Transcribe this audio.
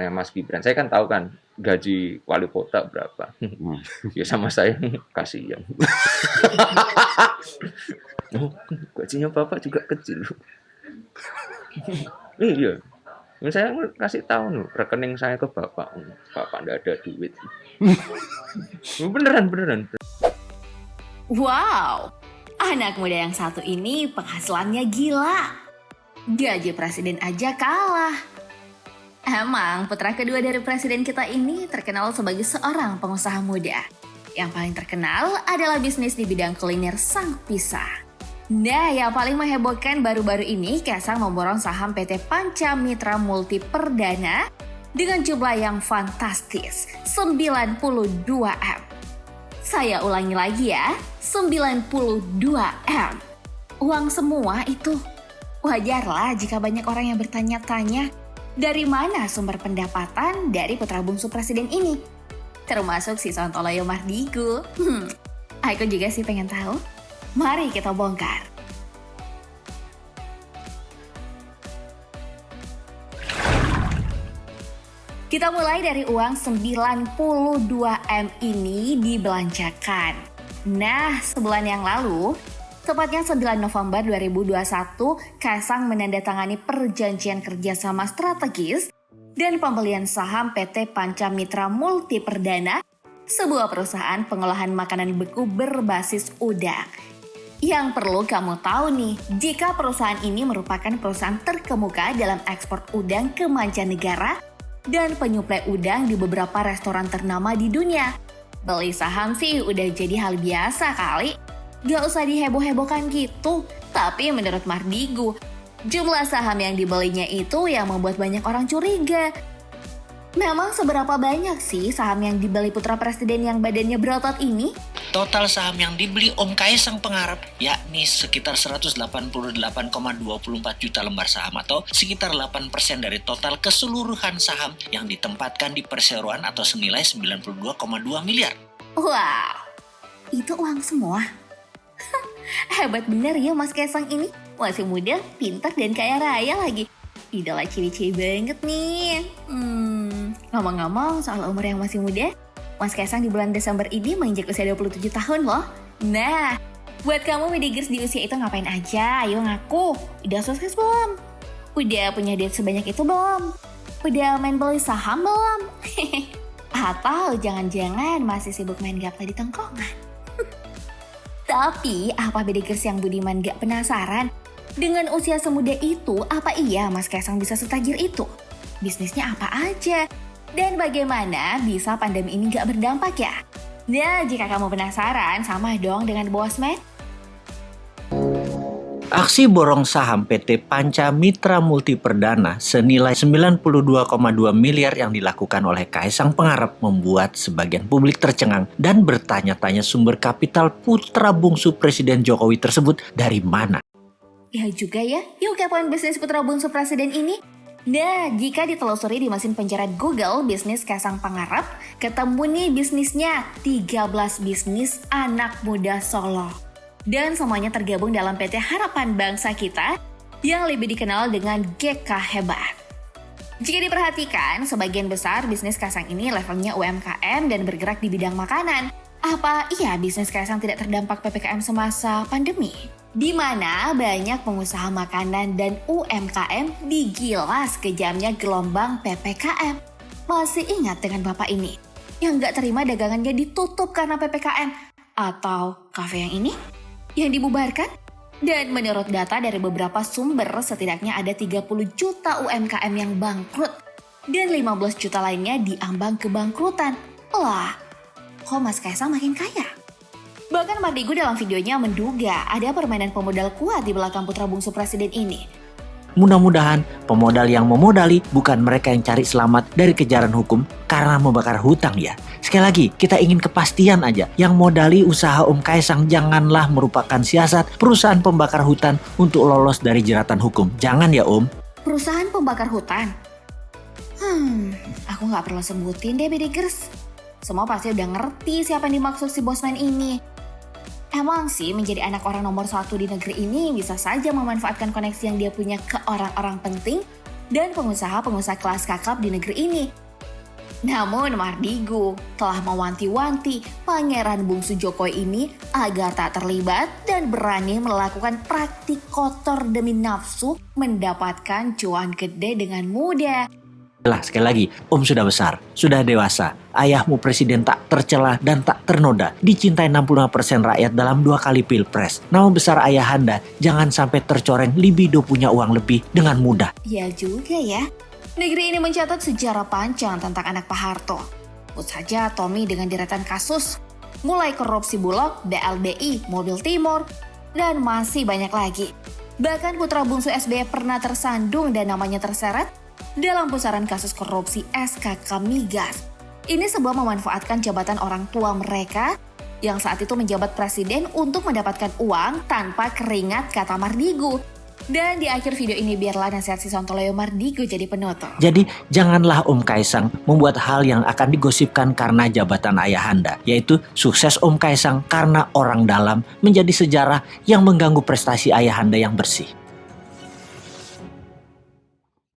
Mas Gibran, saya kan tahu kan gaji wali kota berapa. Ya sama saya kasihan. Oh, gajinya Bapak juga kecil. Iya. Saya kasih tahu nih rekening saya ke Bapak. Bapak enggak ada duit. Beneran. Wow, anak muda yang satu ini penghasilannya gila. Gaji presiden aja kalah. Emang putra kedua dari presiden kita ini terkenal sebagai seorang pengusaha muda. Yang paling terkenal adalah bisnis di bidang kuliner sang pisah. Nah, yang paling menghebohkan baru-baru ini Kaisang memborong saham PT Panca Mitra Multi Perdana dengan jumlah yang fantastis, 92M. Saya ulangi lagi ya, 92M. Uang semua itu. Wajarlah jika banyak orang yang bertanya-tanya, dari mana sumber pendapatan dari putra bungsu presiden ini? Termasuk si Sontoloyo Mardigu. Aku juga sih pengen tahu. Mari kita bongkar. Kita mulai dari uang 92M ini dibelanjakan. Nah, sebulan yang lalu, tepatnya 9 November 2021, Kaisang menandatangani perjanjian kerjasama strategis dan pembelian saham PT Panca Mitra Multi Perdana, sebuah perusahaan pengolahan makanan beku berbasis udang. Yang perlu kamu tahu nih, jika perusahaan ini merupakan perusahaan terkemuka dalam ekspor udang ke mancanegara dan penyuplai udang di beberapa restoran ternama di dunia. Beli saham sih udah jadi hal biasa kali. Gak usah diheboh-hebohkan gitu. Tapi menurut Mardigu, jumlah saham yang dibelinya itu yang membuat banyak orang curiga. Memang seberapa banyak sih saham yang dibeli putra presiden yang badannya berotot ini? Total saham yang dibeli Om Kaisang Pangarep yakni sekitar 188,24 juta lembar saham atau sekitar 8% dari total keseluruhan saham yang ditempatkan di perseroan atau senilai 92,2 miliar. Wow, itu uang semua. Hebat bener ya Mas Kaisang ini. Masih muda, pintar dan kaya raya lagi. Idola cewek-cewek banget nih. Ngomong-ngomong soal umur yang masih muda, Mas Kaisang di bulan Desember ini menginjak usia 27 tahun loh. Nah, buat kamu Midigers di usia itu ngapain aja? Ayo ngaku. Udah sukses belum? Udah punya duit sebanyak itu belum? Udah main beli saham belum? Atau jangan-jangan masih sibuk main gaple di tongkongan? Tapi apa Midigers yang budiman gak penasaran? Dengan usia semuda itu, apa iya Mas Kaisang bisa setajir itu? Bisnisnya apa aja? Dan bagaimana bisa pandemi ini gak berdampak ya? Nah, jika kamu penasaran, sama dong dengan Bosman. Aksi borong saham PT Panca Mitra Multi Perdana senilai 92,2 miliar yang dilakukan oleh Kaisang Pangarep membuat sebagian publik tercengang dan bertanya-tanya sumber kapital putra bungsu Presiden Jokowi tersebut dari mana. Ya juga ya, yuk kepoin bisnis putra bungsu presiden ini. Nah, jika ditelusuri di mesin pencarian Google bisnis Kaisang Pangarep, ketemu nih bisnisnya 13 bisnis anak muda Solo. Dan semuanya tergabung dalam PT Harapan Bangsa Kita yang lebih dikenal dengan GK Hebat. Jika diperhatikan, sebagian besar bisnis Kaisang ini levelnya UMKM dan bergerak di bidang makanan. Apa iya bisnis Kaisang tidak terdampak PPKM semasa pandemi? Di mana banyak pengusaha makanan dan UMKM digilas kejamnya gelombang PPKM. Masih ingat dengan bapak ini yang gak terima dagangannya ditutup karena PPKM? Atau kafe yang ini yang dibubarkan? Dan menurut data dari beberapa sumber, setidaknya ada 30 juta UMKM yang bangkrut dan 15 juta lainnya diambang kebangkrutan. Wah, kok Mas Kaisang makin kaya? Bahkan Mardigu dalam videonya menduga ada permainan pemodal kuat di belakang putra bungsu presiden ini. Mudah-mudahan pemodal yang memodali bukan mereka yang cari selamat dari kejaran hukum karena membakar hutang ya. Sekali lagi, kita ingin kepastian aja. Yang modali usaha Om Kaisang janganlah merupakan siasat perusahaan pembakar hutan untuk lolos dari jeratan hukum. Jangan ya Om. Perusahaan pembakar hutan? Aku gak perlu sebutin deh Midigers. Semua pasti udah ngerti siapa yang dimaksud si Bosman ini. Emang sih menjadi anak orang nomor 1 di negeri ini bisa saja memanfaatkan koneksi yang dia punya ke orang-orang penting dan pengusaha-pengusaha kelas kakap di negeri ini. Namun Mardigu telah mewanti-wanti Pangeran Bungsu Jokowi ini agar tak terlibat dan berani melakukan praktik kotor demi nafsu mendapatkan cuan gede dengan mudah. Lah, sekali lagi, Om sudah besar, sudah dewasa. Ayahmu presiden tak tercela dan tak ternoda. Dicintai 65% rakyat dalam 2 kali pilpres. Nama besar ayahanda jangan sampai tercoreng libido punya uang lebih dengan mudah. Ya juga ya. Negeri ini mencatat sejarah panjang tentang anak Pak Harto. Sebut saja Tommy dengan deretan kasus. Mulai korupsi Bulog, BLBI, Mobil Timur, dan masih banyak lagi. Bahkan putra bungsu SBY pernah tersandung dan namanya terseret dalam pusaran kasus korupsi SKK Migas. Ini sebuah memanfaatkan jabatan orang tua mereka yang saat itu menjabat presiden untuk mendapatkan uang tanpa keringat, kata Mardigu. Dan di akhir video ini biarlah nasihat si Sontoloyo Mardigu jadi penutup. Jadi janganlah Om Kaisang membuat hal yang akan digosipkan karena jabatan ayahanda, yaitu sukses Om Kaisang karena orang dalam menjadi sejarah yang mengganggu prestasi ayahanda yang bersih.